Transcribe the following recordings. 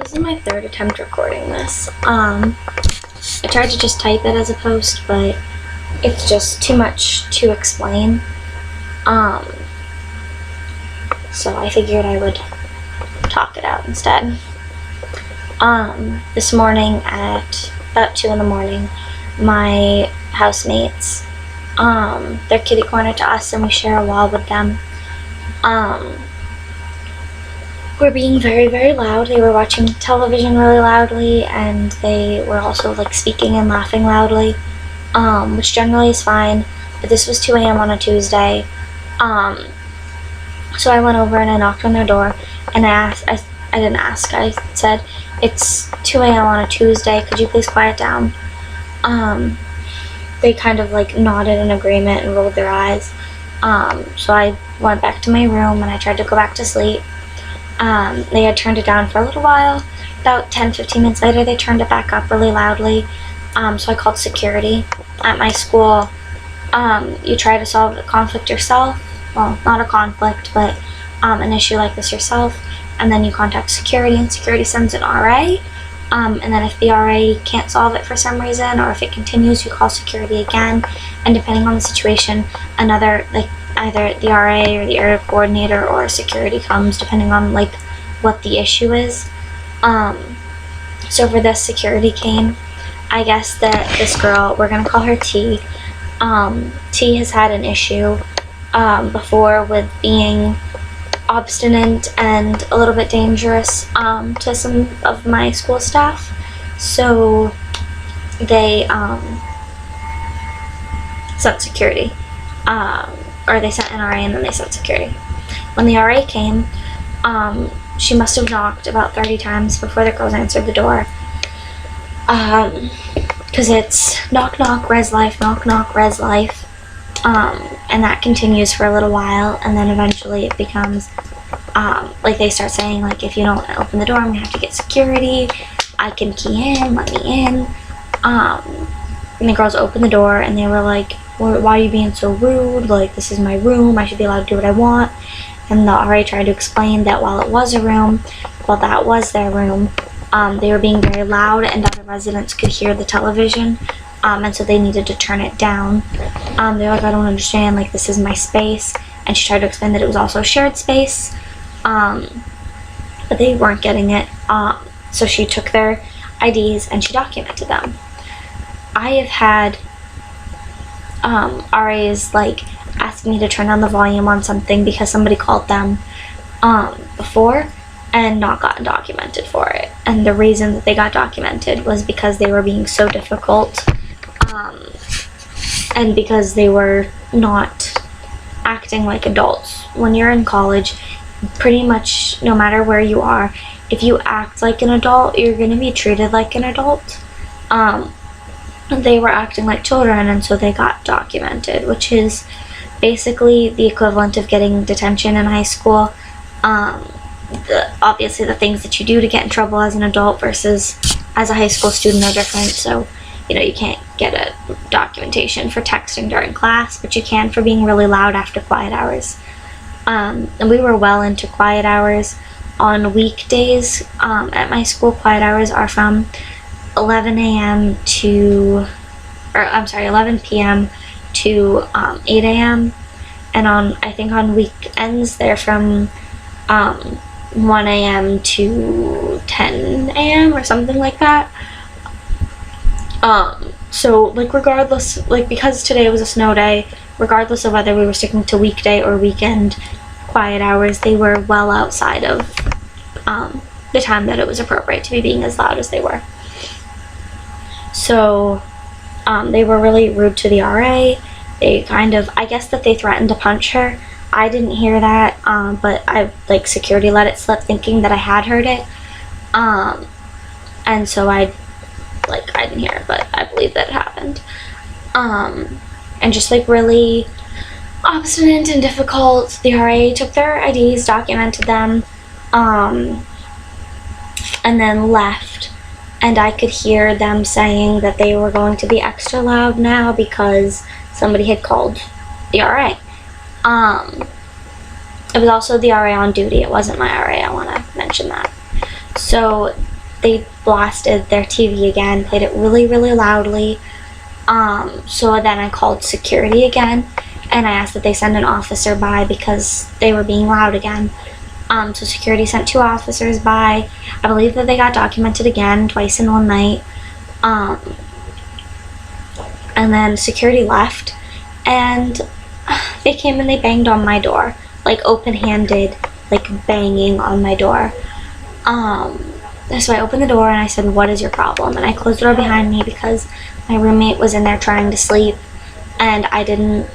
This is my third attempt recording this. I tried to just type it as a post, but it's just too much to explain. So I figured I would talk it out instead. This morning at about 2 in the morning, my housemates, they're kitty corner to us and we share a wall with them. Were being very, very loud. They were watching television really loudly, and they were also like speaking and laughing loudly, which generally is fine, but this was 2 a.m. on a Tuesday. So I went over and I knocked on their door, and I said, "It's 2 a.m. on a Tuesday, could you please quiet down?" They kind of like nodded in agreement and rolled their eyes. So I went back to my room and I tried to go back to sleep. They had turned it down for a little while. About 10-15 minutes later, they turned it back up really loudly. So I called security. At my school, you try to solve the conflict yourself. Well, not a conflict, but an issue like this yourself. And then you contact security, and security sends an RA. And then if the RA can't solve it for some reason, or if it continues, you call security again. And depending on the situation, another, like, either the RA or the area coordinator or security comes, depending on like what the issue is. So for this, security came. I guess that this girl, we're gonna call her T. T has had an issue before with being obstinate and a little bit dangerous to some of my school staff. So they sent security. Or they sent an RA and then they sent security. When the RA came, she must have knocked about 30 times before the girls answered the door. Because it's knock knock, res life, knock knock, res life. And that continues for a little while, and then eventually it becomes, like they start saying, like, if you don't open the door, I'm gonna have to get security. I can key in, let me in. And the girls opened the door and they were like, "Why are you being so rude? Like, this is my room, I should be allowed to do what I want." And the RA tried to explain that while it was a room, while that was their room, they were being very loud and other residents could hear the television, and so they needed to turn it down. They're like, "I don't understand, like, this is my space." And she tried to explain that it was also a shared space, but they weren't getting it. So she took their IDs and she documented them. I have had RAs like ask me to turn down the volume on something because somebody called them before and not gotten documented for it. And the reason that they got documented was because they were being so difficult, and because they were not acting like adults. When you're in college, pretty much no matter where you are, if you act like an adult, you're going to be treated like an adult. They were acting like children, and so they got documented, which is basically the equivalent of getting detention in high school. Obviously the things that you do to get in trouble as an adult versus as a high school student are different. So, you know, you can't get a documentation for texting during class, but you can for being really loud after quiet hours. And we were well into quiet hours. On weekdays at my school, quiet hours are from 11 p.m. to 8 a.m. And I think on weekends they're from 1 a.m. to 10 a.m. or something like that. So like regardless, like because today was a snow day, regardless of whether we were sticking to weekday or weekend quiet hours, they were well outside of the time that it was appropriate to be being as loud as they were. So they were really rude to the RA. They kind of, I guess that they threatened to punch her. I didn't hear that, but security let it slip thinking that I had heard it. And so I didn't hear it, but I believe that it happened. And just like really obstinate and difficult. The RA took their IDs, documented them, and then left. And I could hear them saying that they were going to be extra loud now because somebody had called the RA. It was also the RA on duty. It wasn't my RA, I want to mention that. So they blasted their TV again, played it really, really loudly. So then I called security again, and I asked that they send an officer by because they were being loud again. So security sent 2 officers by. I believe that they got documented again twice in one night. And then security left, and they came and they banged on my door, like open-handed, like banging on my door. So I opened the door and I said, "What is your problem?" And I closed the door behind me because my roommate was in there trying to sleep, and I didn't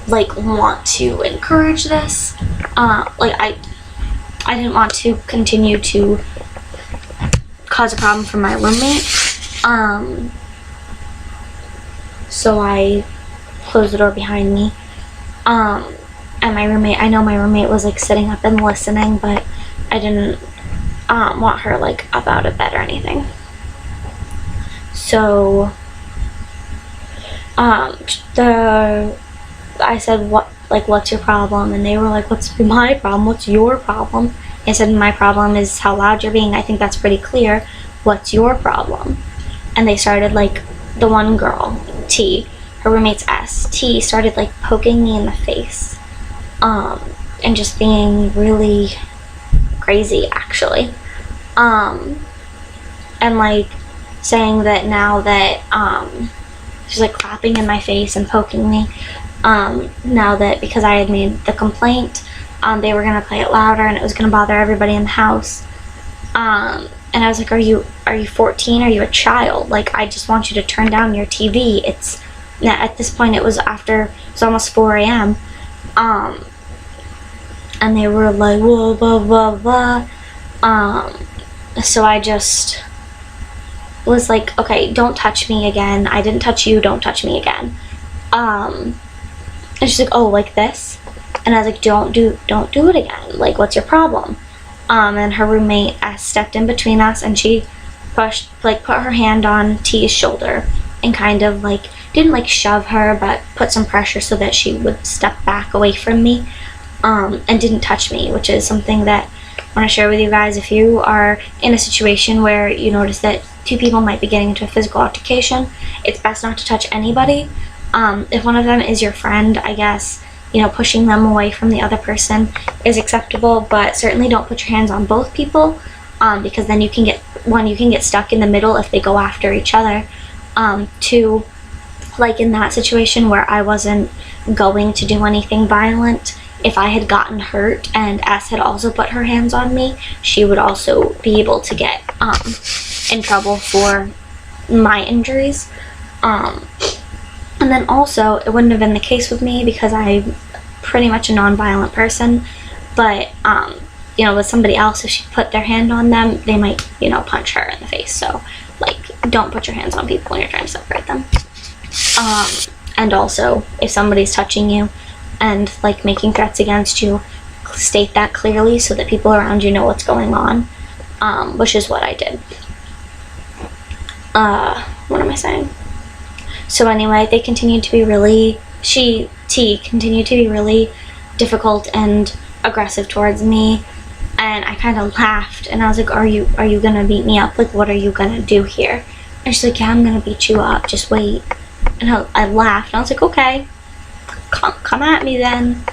like want to encourage this. I didn't want to continue to cause a problem for my roommate. So I closed the door behind me. And my roommate, I know my roommate was like sitting up and listening, but I didn't want her like up out of bed or anything. So I said, what's your problem? And they were like, what's my problem? What's your problem? I said, my problem is how loud you're being. I think that's pretty clear. What's your problem? And they started, like, the one girl, T, her roommate's S, T, started like poking me in the face, and just being really crazy, actually, and like saying that now that she's like clapping in my face and poking me, now that because I had made the complaint, they were gonna play it louder and it was gonna bother everybody in the house. And I was like, are you 14? Are you a child? Like, I just want you to turn down your TV. At this point, it was almost 4 a.m. And they were like, whoa, blah, blah, blah. So I just was like, okay, don't touch me again. I didn't touch you, don't touch me again. And she's like, oh, like this? And I was like, don't do it again. Like, what's your problem? And her roommate stepped in between us, and she put her hand on T's shoulder and kind of like, didn't like shove her, but put some pressure so that she would step back away from me, and didn't touch me, which is something that I want to share with you guys. If you are in a situation where you notice that 2 people might be getting into a physical altercation, it's best not to touch anybody. If one of them is your friend, I guess, pushing them away from the other person is acceptable, but certainly don't put your hands on both people, because then you can get stuck in the middle if they go after each other. 2, like in that situation where I wasn't going to do anything violent, if I had gotten hurt and S had also put her hands on me, she would also be able to get in trouble for my injuries. And then also, it wouldn't have been the case with me because I'm pretty much a non-violent person, but, with somebody else, if she put their hand on them, they might, punch her in the face. So, like, don't put your hands on people when you're trying to separate them. And also, if somebody's touching you and, like, making threats against you, state that clearly so that people around you know what's going on, which is what I did. What am I saying? So anyway, they continued to be T continued to be really difficult and aggressive towards me, and I kind of laughed, and I was like, are you gonna beat me up? Like, what are you gonna do here? And she's like, yeah, I'm gonna beat you up, just wait. And I laughed, and I was like, okay, come at me then.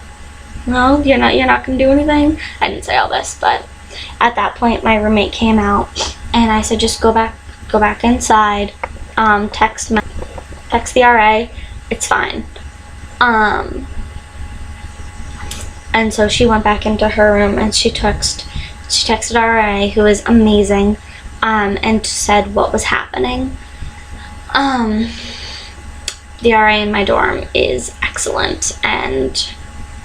No, you're not gonna do anything? I didn't say all this, but at that point, my roommate came out, and I said, just go back inside, text the RA, it's fine. And so she went back into her room and she texted RA, who is amazing, and said what was happening. The RA in my dorm is excellent, and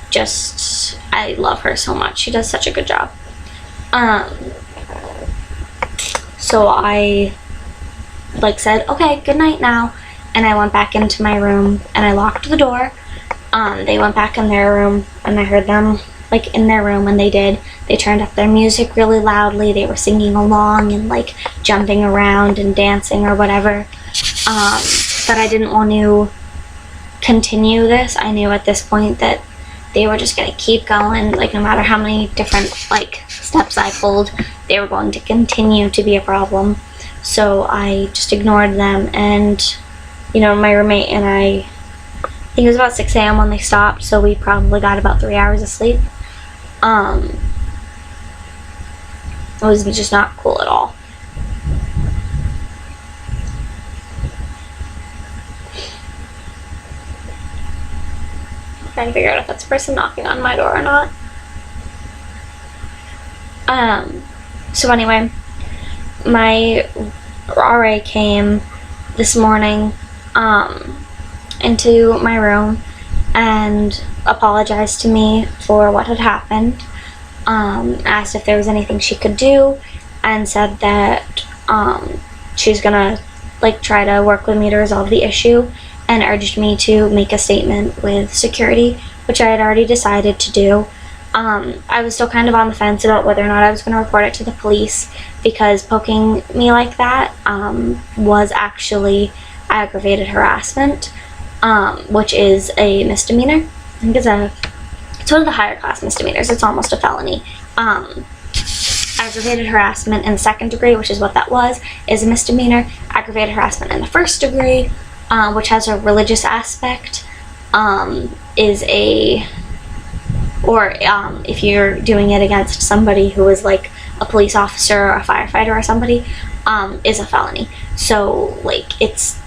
just, I love her so much. She does such a good job. So I said, okay, good night now. And I went back into my room and I locked the door. They went back in their room and I heard them in their room when they did. They turned up their music really loudly. They were singing along and jumping around and dancing or whatever. But I didn't want to continue this. I knew at this point that they were just going to keep going. No matter how many different steps I pulled, they were going to continue to be a problem. So I just ignored them, and my roommate and I think it was about 6 a.m. when they stopped, so we probably got about 3 hours of sleep. It was just not cool at all. I'm trying to figure out if that's a person knocking on my door or not. So anyway, my RA came this morning into my room and apologized to me for what had happened, asked if there was anything she could do, and said that she's gonna try to work with me to resolve the issue, and urged me to make a statement with security, which I had already decided to do. I was still kind of on the fence about whether or not I was going to report it to the police, because poking me like that was actually aggravated harassment, which is a misdemeanor. I think it's one of the higher class misdemeanors. It's almost a felony. Aggravated harassment in the second degree, which is what that was, is a misdemeanor. Aggravated harassment in the first degree, which has a religious aspect, is a... or if you're doing it against somebody who is like a police officer or a firefighter or somebody, is a felony. So it's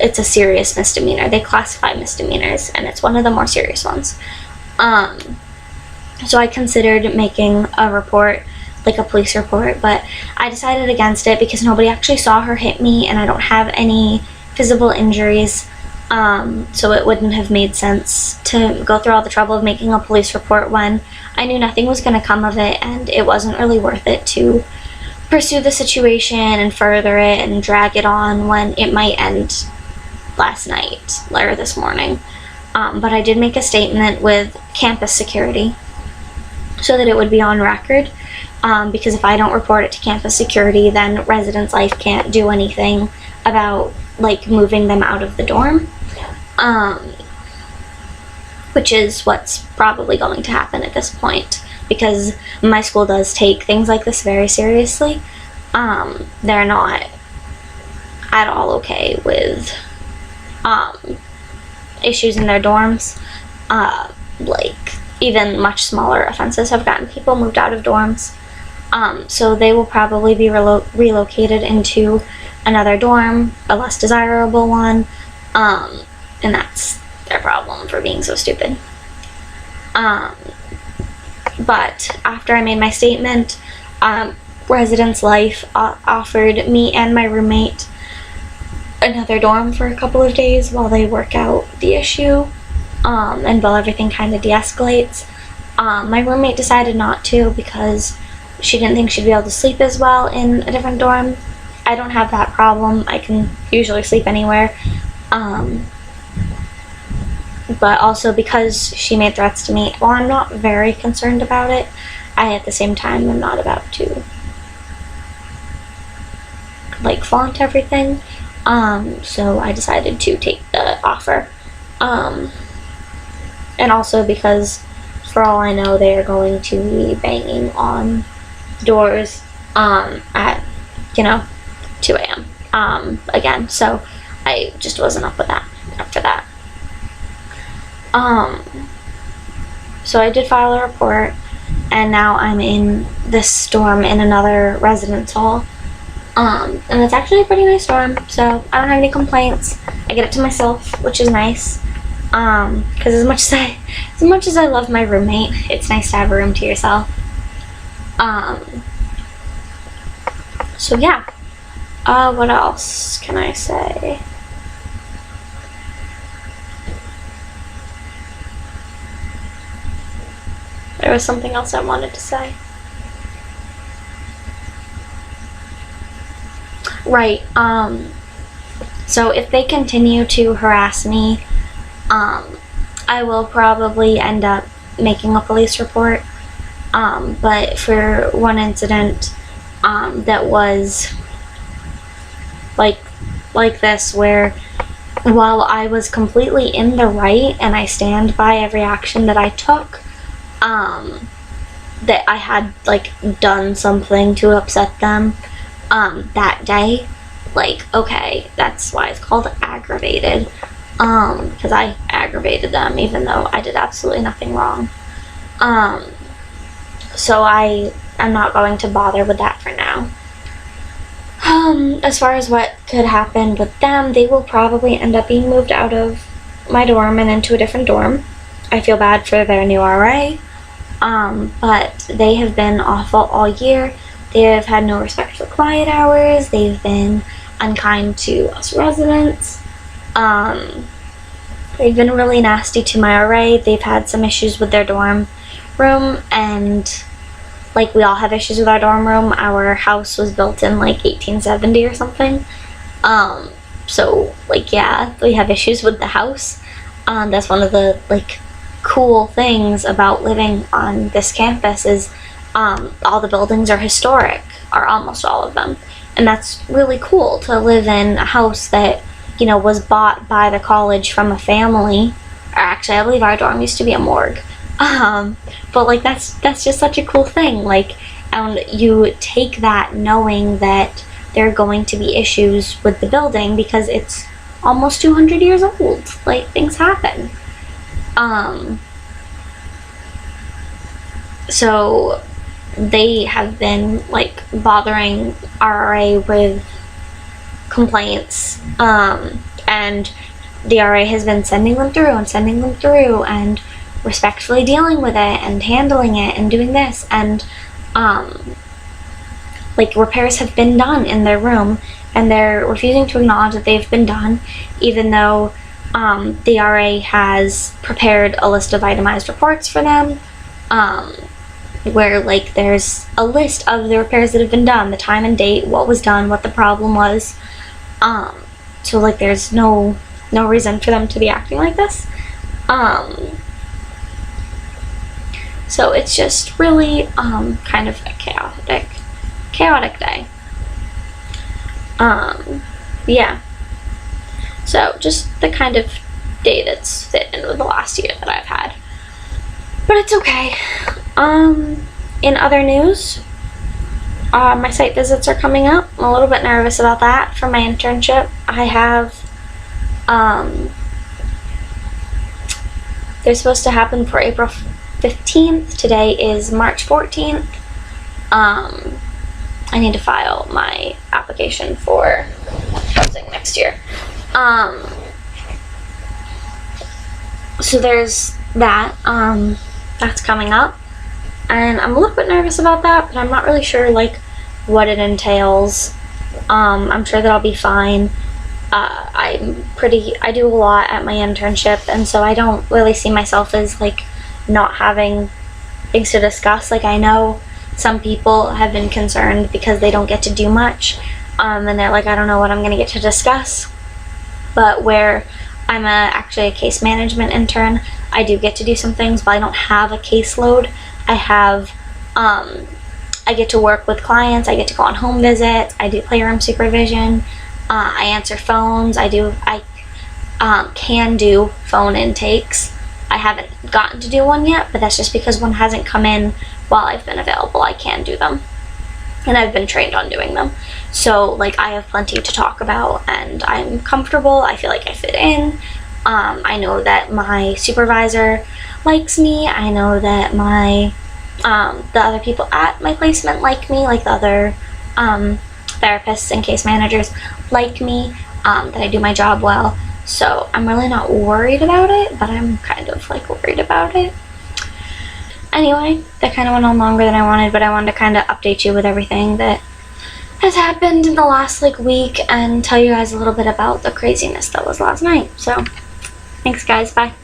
a serious misdemeanor. They classify misdemeanors, and it's one of the more serious ones. So I considered making a report, a police report, but I decided against it because nobody actually saw her hit me, and I don't have any visible injuries. So it wouldn't have made sense to go through all the trouble of making a police report when I knew nothing was going to come of it, and it wasn't really worth it to pursue the situation and further it and drag it on when it might end last night or this morning. But I did make a statement with campus security so that it would be on record, because if I don't report it to campus security, then Residence Life can't do anything about moving them out of the dorm, which is what's probably going to happen at this point, because my school does take things like this very seriously. They're not at all okay with issues in their dorms. Even much smaller offenses have gotten people moved out of dorms. So they will probably be relocated into another dorm, a less desirable one, and that's their problem for being so stupid. But after I made my statement, Residence Life offered me and my roommate another dorm for a couple of days while they work out the issue, and while everything kind of de-escalates. My roommate decided not to because she didn't think she'd be able to sleep as well in a different dorm. I don't have that problem. I can usually sleep anywhere. But also because she made threats to me, while I'm not very concerned about it, I at the same time am not about to flaunt everything. So I decided to take the offer. And also because for all I know, they are going to be banging on doors at 2 a.m. Again, so I just wasn't up with that after that. So I did file a report, and now I'm in this dorm in another residence hall, and it's actually a pretty nice dorm, so I don't have any complaints. I get it to myself, which is nice, because as much as I love my roommate, it's nice to have a room to yourself. So yeah. What else can I say? There was something else I wanted to say. Right, so if they continue to harass me, I will probably end up making a police report, but for one incident, that was like this, where while I was completely in the right and I stand by every action that I took, that I had like done something to upset them that day, like, okay, that's why it's called aggravated, because I aggravated them even though I did absolutely nothing wrong. So I am not going to bother with that for now. As far as what could happen with them, they will probably end up being moved out of my dorm and into a different dorm. I feel bad for their new RA, but they have been awful all year. They have had no respect for quiet hours. They've been unkind to us residents. They've been really nasty to my RA. They've had some issues with their dorm room, and like we all have issues with our dorm room. Our house was built in like 1870 or something. So like, yeah, we have issues with the house. That's one of the like cool things about living on this campus is all the buildings are historic, or almost all of them. And that's really cool to live in a house that, you know, was bought by the college from a family. Or actually, I believe our dorm used to be a morgue. But like that's just such a cool thing. Like, and you take that knowing that there are going to be issues with the building because it's almost 200 years old. Like, things happen. So they have been like bothering RA with complaints, and the RA has been sending them through and respectfully dealing with it and handling it and doing this, and like repairs have been done in their room, and they're refusing to acknowledge that they've been done, even though the RA has prepared a list of itemized reports for them, where like there's a list of the repairs that have been done, the time and date, what was done, what the problem was. So like there's no reason for them to be acting like this. So it's just really kind of a chaotic day. Yeah. So just the kind of day that's fit in with the last year that I've had. But it's okay. In other news, my site visits are coming up. I'm a little bit nervous about that for my internship. I have, they're supposed to happen for April 15th. Today is March 14th. I need to file my application for housing next year. So there's that. That's coming up. And I'm a little bit nervous about that, but I'm not really sure like what it entails. I'm sure that I'll be fine. I do a lot at my internship, and so I don't really see myself as like not having things to discuss. Like, I know some people have been concerned because they don't get to do much, and they're like, I don't know what I'm gonna get to discuss. But where I'm actually a case management intern, I do get to do some things, but I don't have a caseload. I have, I get to work with clients, I get to go on home visits, I do playroom supervision, I answer phones, I can do phone intakes. I haven't gotten to do one yet, but that's just because one hasn't come in while I've been available. I can do them, and I've been trained on doing them. So like, I have plenty to talk about, and I'm comfortable. I feel like I fit in. I know that my supervisor likes me. I know that my the other people at my placement like me, like the other therapists and case managers like me, that I do my job well. So I'm really not worried about it, but I'm kind of like worried about it. Anyway, that kind of went on longer than I wanted, but I wanted to kind of update you with everything that has happened in the last like week and tell you guys a little bit about the craziness that was last night. So thanks guys, bye.